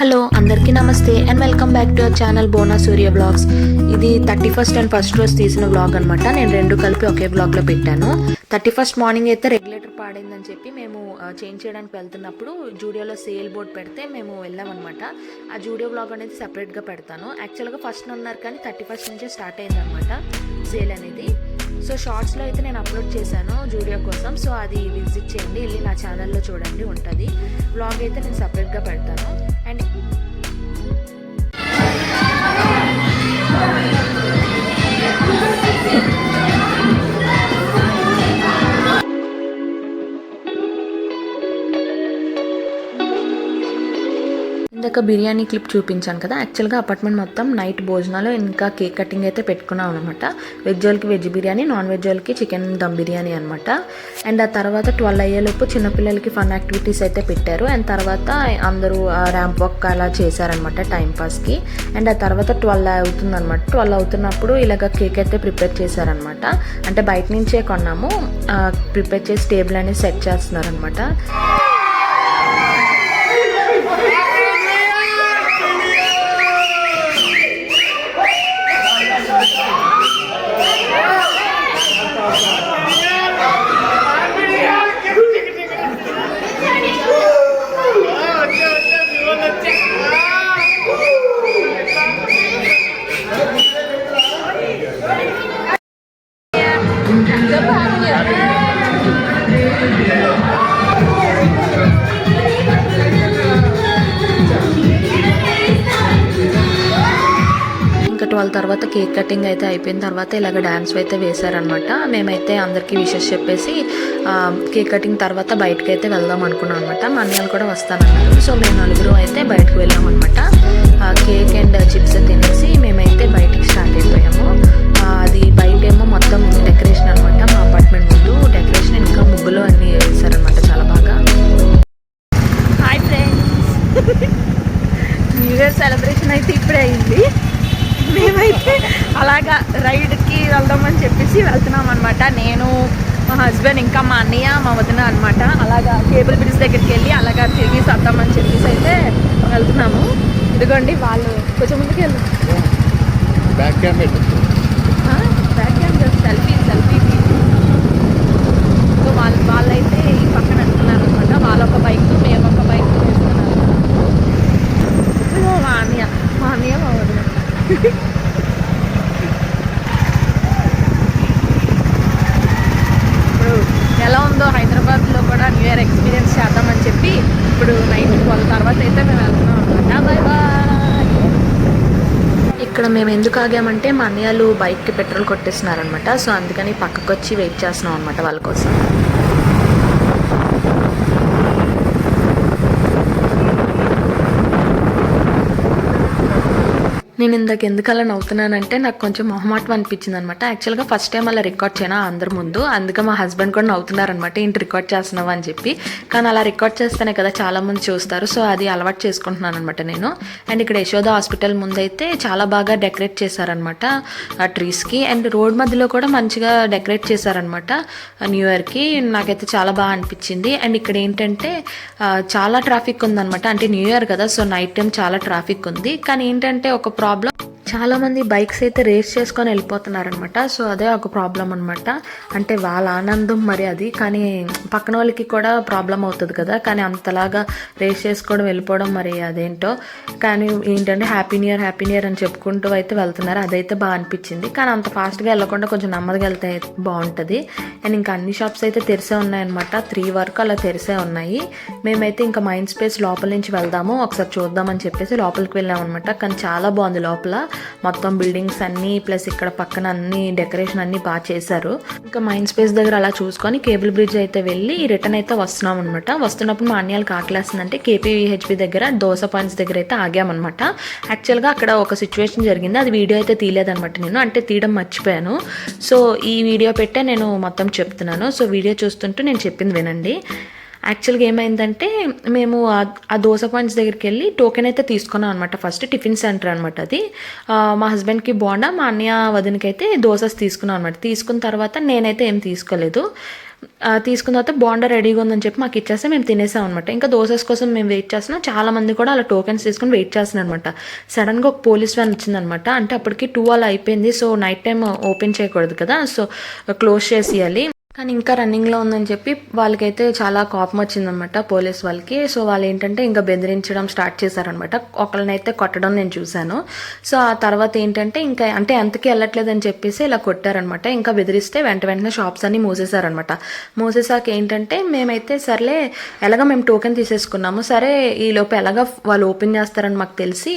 Hello అందరికీ నమస్తే and welcome back to our channel Bona Surya blogs. ఇది 31st అండ్ ఫస్ట్ రోజు తీసిన బ్లాగ్ అనమాట. నేను రెండు కలిపి ఒకే బ్లాగ్లో పెట్టాను. 31st మార్నింగ్ అయితే రెగ్యులేటర్ పాడైందని చెప్పి మేము చేంజ్ చేయడానికి వెళ్తున్నప్పుడు జూడియోలో సేల్ బోర్డ్ పెడితే మేము వెళ్ళామన్నమాట. ఆ జూడియో బ్లాగ్ అనేది సపరేట్గా పెడతాను. యాక్చువల్గా ఫస్ట్ ఉన్నారు కానీ 31st నుంచే స్టార్ట్ అయిందనమాట సేల్ అనేది. సో షార్ట్స్లో అయితే నేను అప్లోడ్ చేశాను జూడియో కోసం. సో అది విజిట్ చేయండి, వెళ్ళి నా ఛానల్లో చూడండి, ఉంటుంది. బ్లాగ్ అయితే నేను సపరేట్గా పెడతాను. అండ్ ఇందాక బిర్యానీ క్లిప్ చూపించాను కదా. యాక్చువల్గా అపార్ట్మెంట్ మొత్తం నైట్ భోజనాలు ఇంకా కేక్ కటింగ్ అయితే పెట్టుకున్నాం అనమాట. వెజ్ వాళ్ళకి వెజ్ బిర్యానీ, నాన్ వెజ్ వాళ్ళకి చికెన్ దమ్ బిర్యానీ అనమాట. అండ్ ఆ తర్వాత 12 అయ్యేలోపు చిన్నపిల్లలకి ఫన్ యాక్టివిటీస్ అయితే పెట్టారు. అండ్ తర్వాత అందరూ ర్యాంప్ వాక్ అలా చేశారనమాట టైంపాస్కి. అండ్ ఆ తర్వాత 12 అవుతుందన్నమాట. 12 అవుతున్నప్పుడు ఇలాగ కేక్ అయితే ప్రిపేర్ చేశారనమాట. అంటే బయట నుంచే కొన్నాము, ప్రిపేర్ చేసి టేబుల్ అనేది సెట్ చేస్తున్నారనమాట. ఇంకా 12 తర్వాత కేక్ కటింగ్ అయితే అయిపోయిన తర్వాత ఇలాగ డ్యాన్స్ అయితే వేశారనమాట. మేమైతే అందరికీ విషెస్ చెప్పేసి కేక్ కటింగ్ తర్వాత బయటకు అయితే వెళ్దాం అనుకున్నాం అనమాట. మా అన్నయ్యలు కూడా వస్తానన్నారు. సో మేము నలుగురు అయితే బయటకు వెళ్ళాం అనమాట. కేక్ అండ్ చిప్స్ తినేసి మేమైతే బయటికి స్టార్ట్ అయిపోయాము. అది బయట ఏమో మొత్తం డెకరేషన్ అనమాట. మా అపార్ట్మెంట్ ముందు డెకరేషన్ ఇంకా ముగ్గులు అన్నీ వేశారనమాట చాలా బాగా. Hi friends, new year celebration అయితే ఇప్పుడే అయింది. మేమైతే అలాగా రైడ్కి వెళ్దామని చెప్పేసి వెళ్తున్నాం అనమాట. నేను, మా హస్బెండ్, ఇంకా మా అన్నయ్య, మా వదిన అనమాట. అలాగా కేబుల్ బ్రిడ్జ్ దగ్గరికి వెళ్ళి అలాగా తిరిగి వద్దామని చెప్పేసి అయితే వెళ్తున్నాము. ఇదిగోండి వాళ్ళు కొంచెం ముందుకు వెళ్ళు. Back cam selfie. సో వాళ్ళైతే ఈ పక్కన వెళ్తున్నారు అనమాట. వాళ్ళొక బైక్, మేము ఒక బైక్ వేస్తున్నాము. మా అన్నయ్య మా వదిన. ఇప్పుడు ఎలా ఉందో హైదరాబాద్లో కూడా న్యూ ఇయర్ ఎక్స్పీరియన్స్ చేద్దామని చెప్పి ఇప్పుడు నైట్ 12 తర్వాత అయితే మేము వెళ్తున్నాం అనమాట. Bye bye. ఇక్కడ మేము ఎందుకు ఆగామంటే మా అన్నయ్యలు బైక్కి పెట్రోల్ కొట్టేస్తున్నారనమాట. సో అందుకని పక్కకు వచ్చి వెయిట్ చేస్తున్నాం అనమాట వాళ్ళ కోసం. నేను ఇందాక ఎందుకు అలా నవ్వుతున్నానంటే నాకు కొంచెం మొహమాటం అనిపించింది అనమాట. యాక్చువల్గా ఫస్ట్ టైం అలా రికార్డ్ చేయనా అందరి ముందు. అందుకే మా హస్బెండ్ కూడా నవ్వుతున్నారనమాట, ఏంటి రికార్డ్ చేస్తున్నావు అని చెప్పి. కానీ అలా రికార్డ్ చేస్తేనే కదా చాలామంది చూస్తారు. సో అది అలవాటు చేసుకుంటున్నాను అనమాట నేను. అండ్ ఇక్కడ యశోద హాస్పిటల్ ముందైతే చాలా బాగా డెకరేట్ చేశారనమాట ఆ ట్రీస్కి. అండ్ రోడ్ మధ్యలో కూడా మంచిగా డెకరేట్ చేశారనమాట న్యూ ఇయర్కి. నాకైతే చాలా బాగా అనిపించింది. అండ్ ఇక్కడ ఏంటంటే చాలా ట్రాఫిక్ ఉందనమాట. అంటే న్యూ ఇయర్ కదా, సో నైట్ టైం చాలా ట్రాఫిక్ ఉంది. కానీ ఏంటంటే ఒక ప్రాబ్లం, చాలామంది బైక్స్ అయితే రేస్ చేసుకొని వెళ్ళిపోతున్నారనమాట. సో అదే ఒక ప్రాబ్లం అనమాట. అంటే వాళ్ళ ఆనందం మరి అది, కానీ పక్కన వాళ్ళకి కూడా ప్రాబ్లం అవుతుంది కదా. కానీ అంతలాగా రేస్ చేసుకోవడం వెళ్ళిపోవడం మరి అదేంటో. కానీ ఏంటంటే హ్యాపీ న్యూ ఇయర్ అని చెప్పుకుంటూ అయితే వెళ్తున్నారు. అదైతే బాగా అనిపించింది. కానీ అంత ఫాస్ట్గా వెళ్ళకుండా కొంచెం నెమ్మదిగా వెళ్తే బాగుంటుంది. అండ్ ఇంకా అన్ని షాప్స్ అయితే తెరిసే ఉన్నాయన్నమాట. 3 వరకు అలా తెరిసే ఉన్నాయి. మేమైతే ఇంకా మైండ్ స్పేస్ లోపల నుంచి వెళ్దాము, ఒకసారి చూద్దామని చెప్పేసి లోపలికి వెళ్ళామన్నమాట. కానీ చాలా బాగుంది లోపల. మొత్తం బిల్డింగ్స్ అన్నీ ప్లస్ ఇక్కడ పక్కన అన్ని డెకరేషన్ అన్నీ బాగా చేశారు. ఇంకా మైండ్ స్పేస్ దగ్గర అలా చూసుకొని కేబుల్ బ్రిడ్జ్ అయితే వెళ్ళి రిటర్న్ అయితే వస్తున్నాం అనమాట. వస్తున్నప్పుడు మా అన్నయ్యకి ఆకలేస్తుందంటే KPVHP దగ్గర దోస పాయింట్స్ దగ్గర అయితే ఆగామన్నమాట. యాక్చువల్గా అక్కడ ఒక సిచ్యువేషన్ జరిగింది, అది వీడియో అయితే తీయలేదనమాట నేను. అంటే తీయడం మర్చిపోయాను. సో ఈ వీడియో పెట్టే నేను మొత్తం చెప్తున్నాను. సో వీడియో చూస్తుంటూ నేను చెప్పింది వినండి. యాక్చువల్గా ఏమైందంటే మేము ఆ దోశ పాయింట్స్ దగ్గరికి వెళ్ళి టోకెన్ అయితే తీసుకున్నాం అనమాట. ఫస్ట్ టిఫిన్ సెంటర్ అనమాట అది. మా హస్బెండ్కి బోండా, మా అన్నయ్య వదినకి అయితే దోశస్ తీసుకున్నాం అనమాట. తీసుకున్న తర్వాత నేనైతే ఏం తీసుకోలేదు. తీసుకున్న తర్వాత బోండా రెడీగా ఉందని చెప్పి మాకు ఇచ్చేస్తే మేము తినేసాం అనమాట. ఇంకా దోసెస్ కోసం మేము వెయిట్ చేస్తున్నాం. చాలా మంది కూడా అలా టోకెన్స్ తీసుకుని వెయిట్ చేస్తున్నారు అనమాట. సడన్గా ఒక పోలీస్ వ్యాన్ వచ్చిందనమాట. అంటే అప్పటికి 2 అలా అయిపోయింది. సో నైట్ టైం ఓపెన్ చేయకూడదు కదా, సో క్లోజ్ చేసేయాలి. కానీ ఇంకా రన్నింగ్లో ఉందని చెప్పి వాళ్ళకైతే చాలా కోపం వచ్చిందనమాట పోలీస్ వాళ్ళకి. సో వాళ్ళు ఏంటంటే ఇంకా బెదిరించడం స్టార్ట్ చేశారనమాట. ఒకళ్ళనైతే కొట్టడం నేను చూశాను. సో ఆ తర్వాత ఏంటంటే ఇంకా అంటే ఎంతకి వెళ్ళట్లేదని చెప్పేసి ఇలా కొట్టారనమాట. ఇంకా బెదిరిస్తే వెంటనే షాప్స్ అన్ని మూసేశారనమాట. మూసేసాక ఏంటంటే మేమైతే సర్లే ఎలాగ మేము టోకెన్ తీసేసుకున్నాము, సరే ఈ లోపు ఎలాగ వాళ్ళు ఓపెన్ చేస్తారని మాకు తెలిసి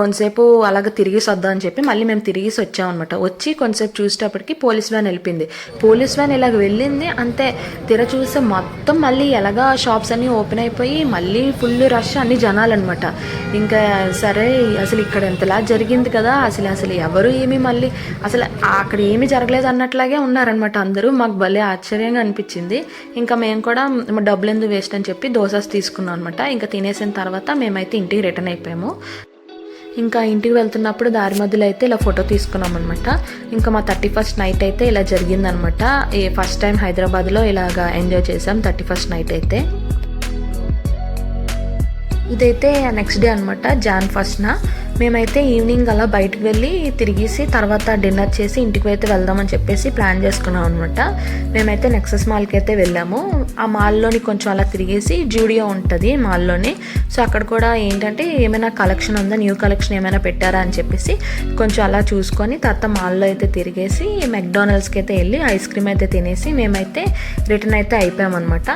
కొంతసేపు అలాగ తిరిగేసి వద్దామని చెప్పి మళ్ళీ మేము తిరిగేసి వచ్చామన్నమాట. వచ్చి కొంతసేపు చూసేటప్పటికి పోలీస్ వ్యాన్ వెళ్ళిపోయింది. పోలీస్ వ్యాన్ ఇలాగ వెళ్ళింది అంతే, తెర చూస్తే మొత్తం మళ్ళీ ఎలాగా షాప్స్ అన్నీ ఓపెన్ అయిపోయి మళ్ళీ ఫుల్ రష్, అన్ని జనాలు అనమాట. ఇంకా సరే అసలు ఇక్కడ ఎంతలా జరిగింది కదా, అసలు ఎవరు ఏమీ మళ్ళీ అసలు అక్కడ ఏమీ జరగలేదు అన్నట్లాగే ఉన్నారనమాట అందరూ. మాకు భలే ఆశ్చర్యంగా అనిపించింది. ఇంకా మేము కూడా డబ్బులు ఎందుకు వేస్ట్ అని చెప్పి దోసాస్ తీసుకున్నాం అనమాట. ఇంకా తినేసిన తర్వాత మేమైతే ఇంటికి రిటర్న్ అయిపోయాము. ఇంకా ఇంటికి వెళ్తున్నప్పుడు దారి మధ్యలో అయితే ఇలా ఫోటో తీసుకున్నాం అనమాట. ఇంకా మా 31st నైట్ అయితే ఇలా జరిగిందనమాట. ఫస్ట్ టైం హైదరాబాద్లో ఇలాగా ఎంజాయ్ చేసాం 31st నైట్ అయితే. ఇదైతే నెక్స్ట్ డే అనమాట, Jan 1st. మేమైతే ఈవినింగ్ అలా బయటకు వెళ్ళి తిరిగేసి తర్వాత డిన్నర్ చేసి ఇంటికి అయితే వెళ్దామని చెప్పేసి ప్లాన్ చేసుకున్నాం అనమాట. మేమైతే నెక్సస్ మాల్కి అయితే వెళ్ళాము. ఆ మాల్లోని కొంచెం అలా తిరిగేసి జూడియో ఉంటుంది మాల్లోని. సో అక్కడ కూడా ఏంటంటే ఏమైనా కలెక్షన్ ఉందా, న్యూ కలెక్షన్ ఏమైనా పెట్టారా అని చెప్పేసి కొంచెం అలా చూసుకొని తర్వాత మాల్లో అయితే తిరిగేసి మెక్డానల్డ్స్కి అయితే వెళ్ళి ఐస్ క్రీమ్ అయితే తినేసి మేమైతే రిటర్న్ అయితే అయిపోయామన్నమాట.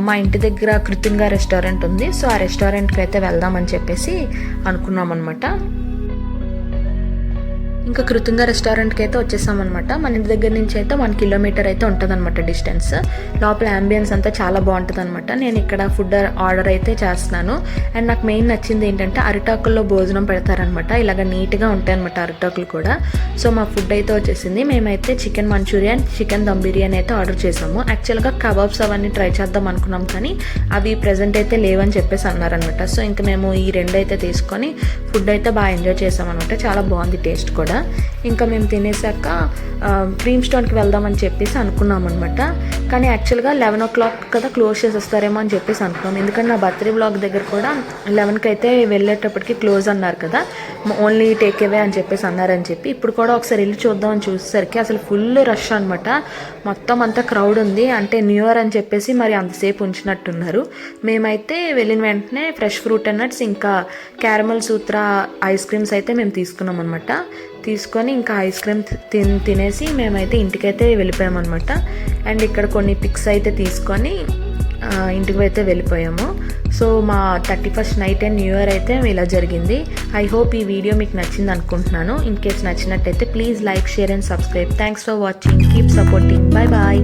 మా ఇంటి దగ్గర కృతింగా రెస్టారెంట్ ఉంది. సో ఆ రెస్టారెంట్కి అయితే వెళ్దామని చెప్పేసి అనుకున్నాం అనమాట. ఇంకా కృతంగా రెస్టారెంట్కి అయితే వచ్చేసామన్నమాట. మన ఇంటి దగ్గర నుంచి అయితే 1 కిలోమీటర్ అయితే ఉంటుంది అనమాట డిస్టెన్స్. లోపల అంబియన్స్ అంతా చాలా బాగుంటుంది అనమాట. నేను ఇక్కడ ఫుడ్ ఆర్డర్ అయితే చేస్తున్నాను. అండ్ నాకు మెయిన్ నచ్చింది ఏంటంటే అరిటాకుల్లో భోజనం పెడతారనమాట. ఇలాగ నీట్గా ఉంటాయి అనమాట అరిటాకులు కూడా. సో మా ఫుడ్ అయితే వచ్చేసింది. మేమైతే chicken Manchurian, chicken dum biryani అయితే ఆర్డర్ చేసాము. యాక్చువల్గా కబాబ్స్ అవన్నీ ట్రై చేద్దాం అనుకున్నాం, కానీ అవి ప్రెజెంట్ అయితే లేవని చెప్పేసి అన్నారనమాట. సో ఇంకా మేము ఈ 2 అయితే తీసుకొని ఫుడ్ అయితే బాగా ఎంజాయ్ చేసామన్నమాట. చాలా బాగుంది టేస్ట్ కూడా. ఇంకా మేము తినేసాక క్రీమ్ స్టోన్కి వెళ్దామని చెప్పేసి అనుకున్నాం అనమాట. కానీ యాక్చువల్గా 11 o'clock కదా క్లోజ్ చేసేస్తారేమో అని చెప్పేసి అనుకున్నాం. ఎందుకంటే నా బర్త్డే బ్లాగ్ దగ్గర కూడా 11కి అయితే వెళ్ళేటప్పటికి క్లోజ్ అన్నారు కదా, ఓన్లీ టేక్ అవే అని చెప్పేసి అన్నారని చెప్పి ఇప్పుడు కూడా ఒకసారి వెళ్ళి చూద్దామని చూసేసరికి అసలు ఫుల్ రష్ అనమాట. మొత్తం అంతా క్రౌడ్ ఉంది. అంటే న్యూ ఇయర్ అని చెప్పేసి మరి అంతసేపు ఉంచినట్టున్నారు. మేమైతే వెళ్ళిన వెంటనే ఫ్రెష్ ఫ్రూట్ అండ్ నట్స్ ఇంకా క్యారమల్ సూత్రా ఐస్ క్రీమ్స్ అయితే మేము తీసుకున్నాం అనమాట. తీసుకొని ఇంకా ఐస్ క్రీమ్ తినేసి మేమైతే ఇంటికైతే వెళ్ళిపోయామన్నమాట. అండ్ ఇక్కడ కొన్ని పిక్స్ అయితే తీసుకొని ఇంటికి అయితే వెళ్ళిపోయాము. సో మా 31st night and new year అయితే ఇలా జరిగింది. ఐ హోప్ ఈ వీడియో మీకు నచ్చింది అనుకుంటున్నాను. ఇన్ కేస్ నచ్చినట్టయితే please like, share and subscribe. Thanks for watching. Keep supporting. Bye bye.